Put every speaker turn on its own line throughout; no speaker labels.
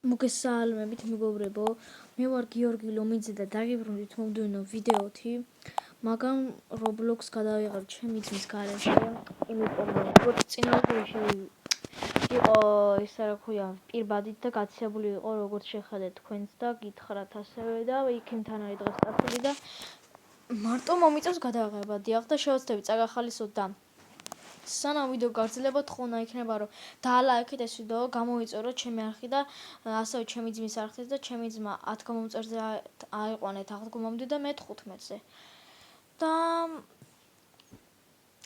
მოგესალმებით მეგობრებო, მე ვარ გიორგი ლომიძე და დაგიბრუნდით მომდევნო ვიდეოთი, მაგრამ Roblox გადავიღებ ჩემი ძმის გარეშე, იმიტომ რომ როგორც წინა ვიდეოში იყო ისა რა ქვია, პირბადით და გაცილებული იყო როგორც შეხედეთ თქვენც და გითხრათ ასევე და იქიმთან არის დღეს წასული და მარტო მომიწევს გადავიღება, დიახ და შევეცდები წაგახალისოთ და სანამ ვიდეო გაგრძელება თხოვნა იქნება რომ დაალაიქეთ ეს ვიდეო, გამოიწეროთ ჩემი არხი და ასევე ჩემი ძმის არხით და ჩემი ძმა 10 გამომწერზე აიყვანეთ აღდგომამდე და მე 15-ზე. და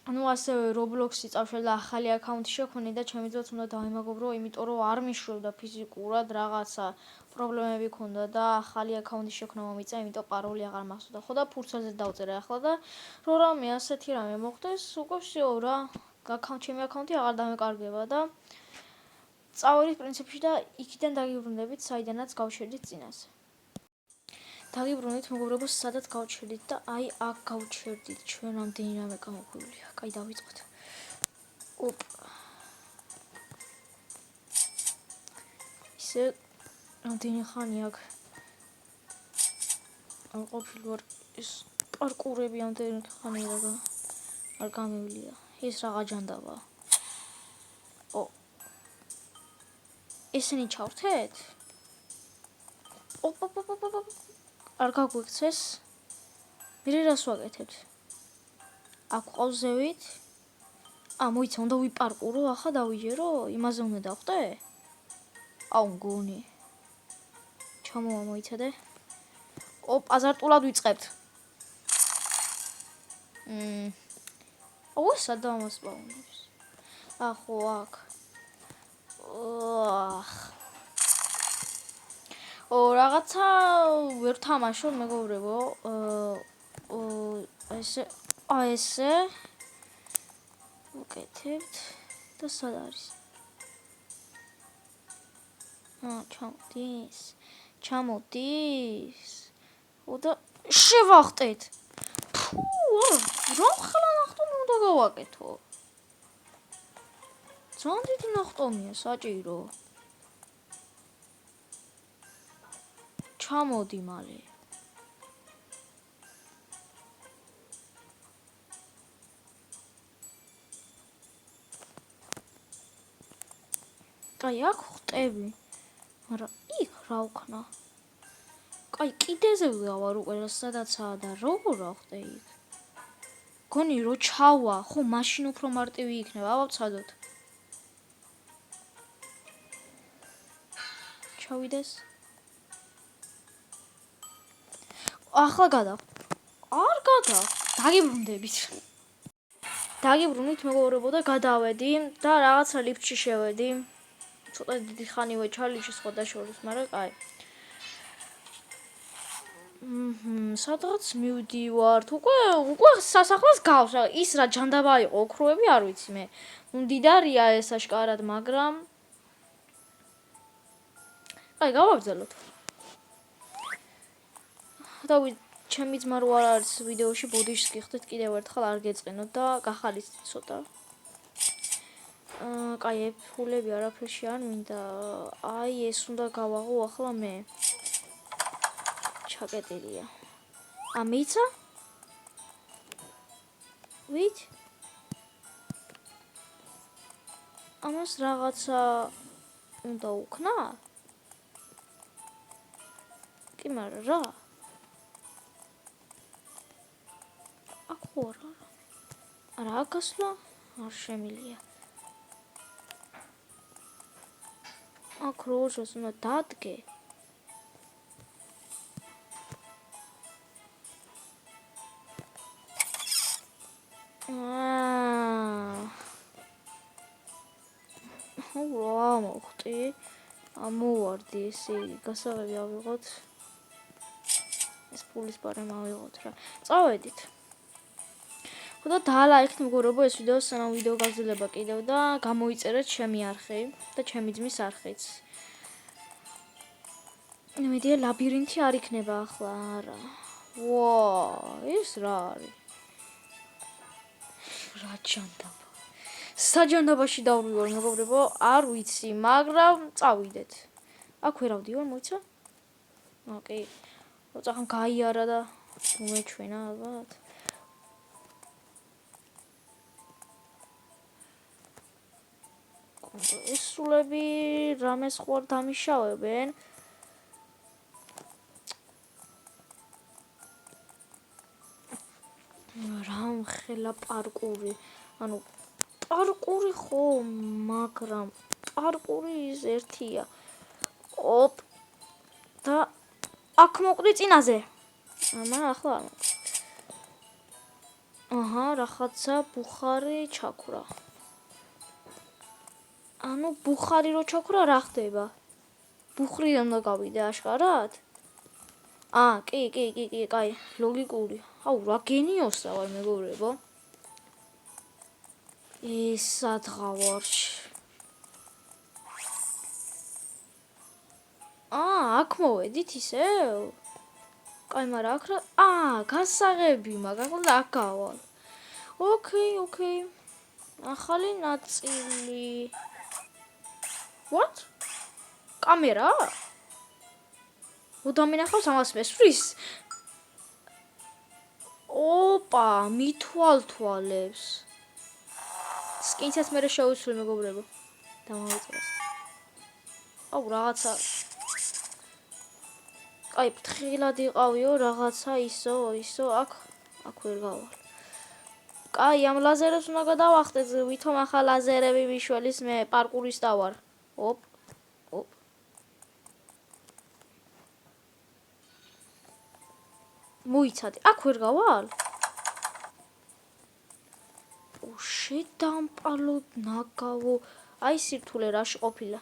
ასევე Roblox-ი წავშალ და ახალი აკაუნთი შექმნი და ჩემი ძმაც უნდა დავიმაგობრო, იმიტომ რომ არ მიშვრევდა ფიზიკურად რაღაცა პრობლემები ქონდა და ახალი აკაუნთი შექმნა მომიწა, იმიტომ პაროლი აღარ მახსოვდა. ხო და ფურცელზე დავწერე ახლა და რო რამე ასეთი რამე მოხდეს, უკვე всё რა ჩემი აკაუნთი აღარ დამეკარგება და წავედით პრინციპში და იქიდან დაგიბრუნდებით, საიდანაც გავჩერდით წინაზე. დაგიბრუნდით მეგობრებო, სადაც გავჩერდით და აი აქ გავჩერდით. ჩვენ რამდენი რამე გამოგვივლია. კაი, დავიწყოთ. ოპ. ისე რამდენი ხანი აქ არ ყოფილი ვარ, ეს პარკურები რამდენი ხანი არ გამივლია. ეს რაღა ჯანდაბა. ესენი ჩავრთეთ? ოპ. არ გაგვიქცეს? მე რას ვაკეთებთ? აქ ყავს ზევით? მოიცა, უნდა ვიპარკურო, ახლა დავიჯერო? იმაზე უნდა დავხტე? მგონი. ჩამოვა მოიცადე. ოპ, აზარტულად ვიწყებთ. სად დავამასპავნებს? ხო, აქ. რაღაცა ვერ თამაშობ მეგობრებო. ესე ვუკეთებთ და სად არის? ჩამოდის. და შევახტეთ. რა ხელა ნახტომი უნდა გავაკეთო? ძალიან დიდი ნახტომია, საჭირო. ჩამოდი მალე. კაი, აქ ხტები. მაგრამ იქ რა ვქნა? კაი, კიდეზე ვიყავარ უკვე, სადაცაა და როგორ ვახტე იქ? გონი რო ჩავა, ხო, მაშინ უფრო მარტივი იქნება, ვცადოთ. ჩავიდეს. ახლა გადავ. არ გადავ. დაგიბრუნდებით. დაგიბრუნდით მეგობრებო და გადავედი და რაღაცა ლიფტში შევედი. ცოტა დიდი ხანი ვეჩვარ ლიფტში სხვა შორის, მაგრამ კაი. სადღაც მივდივართ. უკვე სასახლეს გავს. ის რა ჯანდაბა იყო, ოქროები არ ვიცი მე. მდიდარია ეს აშკარად, მაგრამ კაი, გავაგრძელოთ. და ჩემი ძმა რო არ არის ვიდეოში, ბოდიშს გიხდეთ კიდევ ერთხელ არ გეწყინოთ და გახალისდით ცოტა. კაი, ფულები არაფერში არ მინდა. აი ეს უნდა გავაღო ახლა მე. ჩაკეტილია. მიცა? ვით? ამას რაღაცა უნდა უქნა? კი, მაგრამ რა? აქ ხო არა გასვლა? არ შემილია. აქ როჟოს უნდა დადგე. რა მოხდი? მოვარდი ესე იგი, გასაღები ავიღოთ. ეს ფულის პარემ ავიღოთ რა. წავედით. ხო და დაალაიქეთ მეგობრებო ეს ვიდეო, სანამ ვიდეო გაგრძელება კიდევ და გამოიწერეთ ჩემი არხი და ჩემი ძმის არხიც. მედია ლაბირინთი არ იქნება ახლა, არა. ეს რა არის? რა ჯანდაბა. საჯანდაბაში დავრივარ მეგობრებო, არ ვიცი, მაგრამ წავიდეთ. აქ ვერ ავდივარ, მოიცა? ოკეი. როცა ხან გაიარა და უმეჩვენა ალბათ. ეს სულები რამეს ხوار დამიშავებენ. რამ ხელა პარკური. ანუ პარკური ხო, მაგრამ პარკური ის ერთია. ოპ. და აქ მოკვდი წინაზე. მაგრამ ახლა არ მოკვდი. აჰა, რაღაცა ბუხარი ჩაქვრა. ანუ ბუხარი რო ჩაქვრა რა ხდება? ბუხრიდან უნდა გავიდე აშკარად? კი, კაი, ლოგიკური. აუ, რა გენიოსა ვარ მეგობრებო. ეს სადღავარში. აქ მოვედით ისევ? კაი, მაგრამ აქ რა? გასაღები მაგ ახლა აქ გავალ. ოკეი. ახალი ნაწილი. What? კამერა? უდამინახავს ამას მესვრის? ოპა, მითვალთვალებს. სკინსაც მერე შევისვრი მეგობრებო. დამავიწყე. აუ, რაღაცა. კაი, ფრთხილად იყავიო, რაღაცა ისო, აქ ვერ გავალ. კაი, ამ ლაზერებს უნდა გადავახტეთ, ვითომ ახლა ლაზერები მიშველის მე პარკურისტა ვარ. ოპ. მოიცადე, აქ ვერ გავალ? შედამპალოდ ნაგავო. აი სირთულე რაში ყოფილა.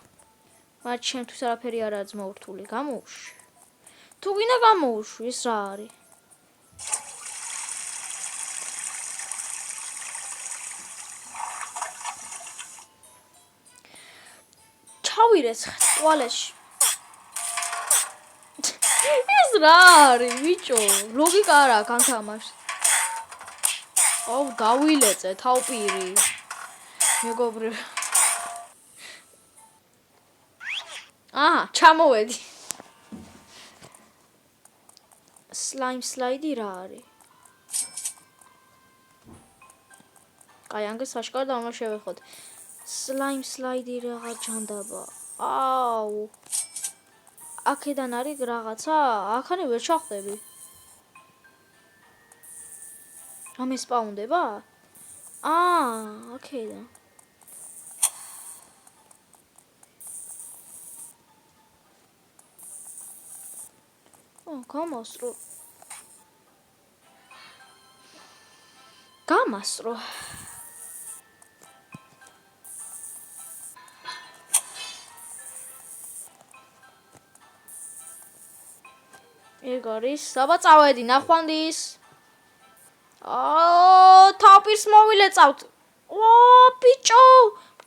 მაგრამ ჩემთვის არაფერი არ არის მოვრთული, გამოუშვი. თუ გინდა გამოუშვი, ეს რა არის? ჩავირეს ტუალეტში. ეს რა არის, ბიჭო? ლოგიკა არ აქვს ამ თამაშს. აუ, გავილეწე თავპირი. მეგობრებო. ჩამოვედი. სლაიმ სლაიდი რა არის? კაი, ანგეს აშკარად ამას შევეხოთ. სლაიმ სლაიდი რაღა ჯანდაბა. აუ. აქედან არის რაღაცა? აქანი ვერ ჩახტები. რამე სპაუნდება? აქედან. გამასრო. ეგ არის, აბა წავედი ნახვანდის. თავპირს მოვილეწავთ. ბიჭო,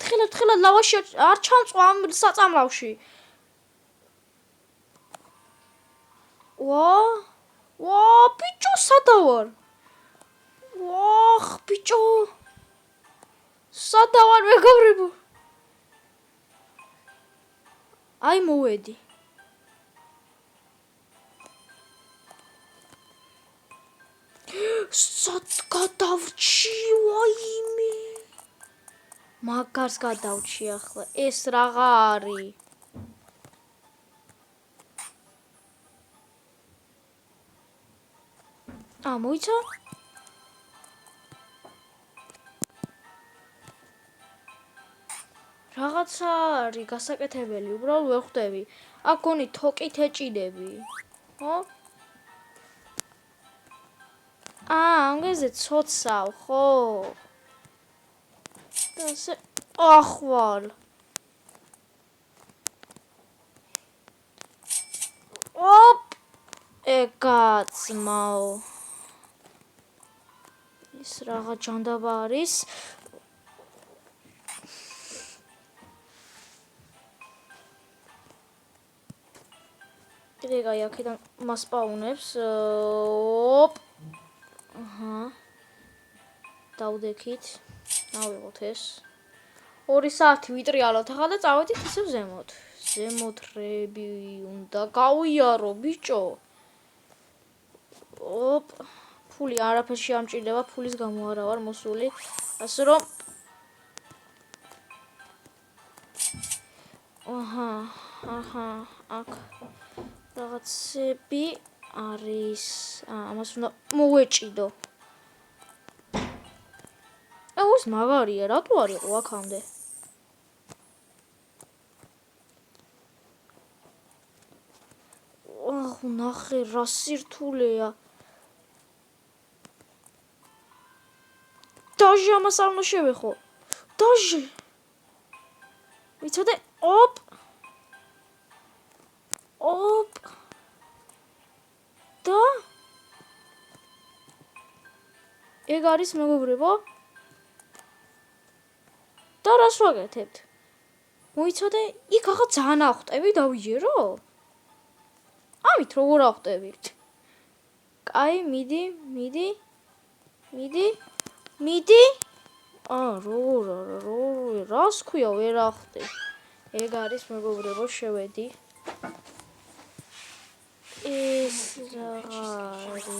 თხილად ლავაში არ ჩამწვა ამ საწამლავში. ბიჭო, სადავარ? ბიჭო. სადავარ მეგობრებო? აი მოვედი. სად გადავრჩი, ვაიმე. მაგარს გადავრჩი ახლა. ეს რაღა არის? მოიცა? რაღაცა არის გასაკეთებელი, უბრალოდ ვერ ხვდები. აქ გონი თოკით ეჭიდები. ხო? ამგეზე ცოცავ, ხო? და ასე ახვალ. ეგაცმაო. ის რაღა ჯანდაბა არის. კიდე კაი, აქედან მასპაუნებს. დავდექით. ავიღოთ ეს. 2 საათი ვიტრიალოთ ახლა და წავედით ისევ ზემოთ. ზემოთ რები უნდა გავიარო ბიჭო. ოპ, ფული არაფერში არ მჭირდება, ფულის გამო არა ვარ მოსული. ასე რომ აქ რაღაცები არის. ამას უნდა მოვეჭიდო. ეს მაგარია, რატო არ იყო აქამდე? ნახე რა სირთულეა. დაჟე ამას არ უნდა შევეხო. დაჟე. ვიცოდე, ოპ. და ეგ არის მეგობრებო. და რას ვაკეთებთ? მოიცოდე, იქ ახლა ძალიან ახვტები დავიჯერო? ამით როგორ ახვტებით? კაი, მიდი. როგორ რას ქვია ვერ ახვტე. ეგ არის მეგობრებო, შევედი. ეს რაღაცა.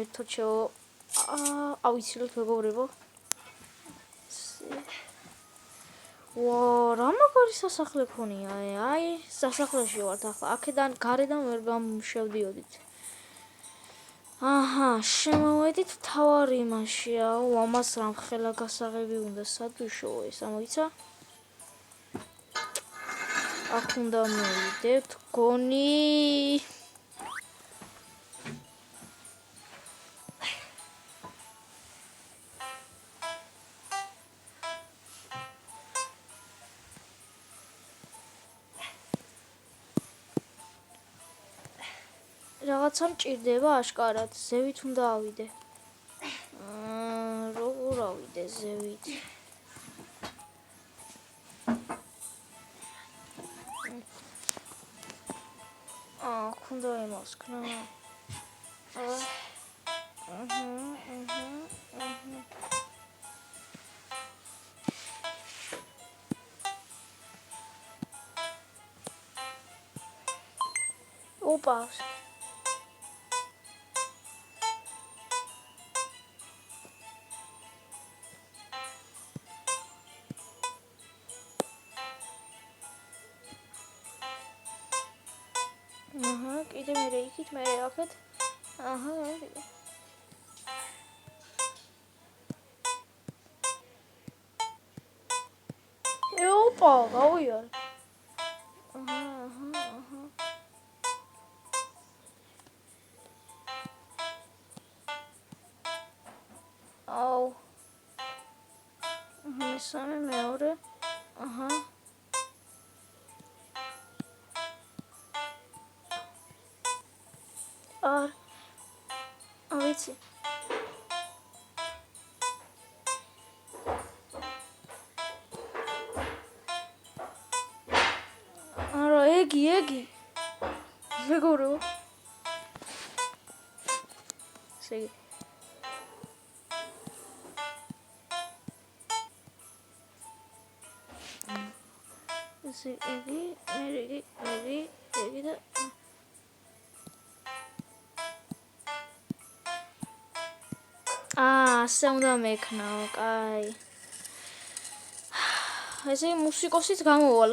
ერთად ავიცილოთ მეგობრებო. რა მაგარი სასახლე ქონია, აი, სასახლეში ვართ ახლა. აქედან გარედან ვერ გამშევდიოდით. შემოვედით თავარი იმაში. ამას რამ ხელა გასაღები უნდა სადუშოო ეს, ამოიცა? აქ უნდა მოვიდეთ, გონი. რაღაცა მჭირდება აშკარად, ზევით უნდა ავიდე. როგორ ავიდე ზევით? აქ უნდა იმოსქნა. ოპა. კიდე მე იქით მე აქეთ. ოპა, გავიარე. აუ. მესამე, მეორე. ვიცი. არა, ეგი. მეგობრებო. ესე იგი, ეგი და ასე უნდა მექნაო, კაი. ესე მუსიკოსიც გამოვალ.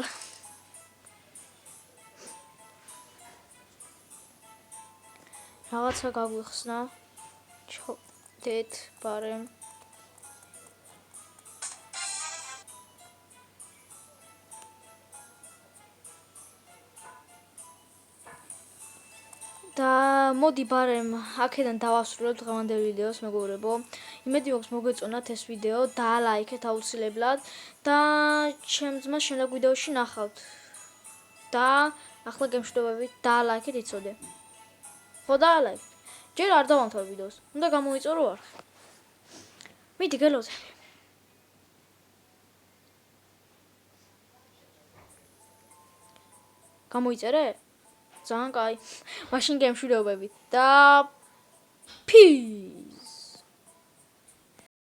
რაღაცა გაგვიხსნა. ჩოდეთ ბარემ. და მოდი ბარემ აქედან დავასრულებ დღევანდელ ვიდეოს მეგობრებო. იმედი მაქვს მოგეწონათ ეს ვიდეო, დაალაიქეთ აუცილებლად და ჩემს ძმას შემდეგ ვიდეოში ნახავთ. და ახლა გემშვიდობებით, დაალაიქეთ იცოდე. ხო დაალაიქეთ. ჯერ არ დავამთავრებ ვიდეოს. უნდა გამოიწორო არ. მიდი გელოძე. გამოიწერე? ძალიან კაი. მაშინ გემშვიდობებით და peace.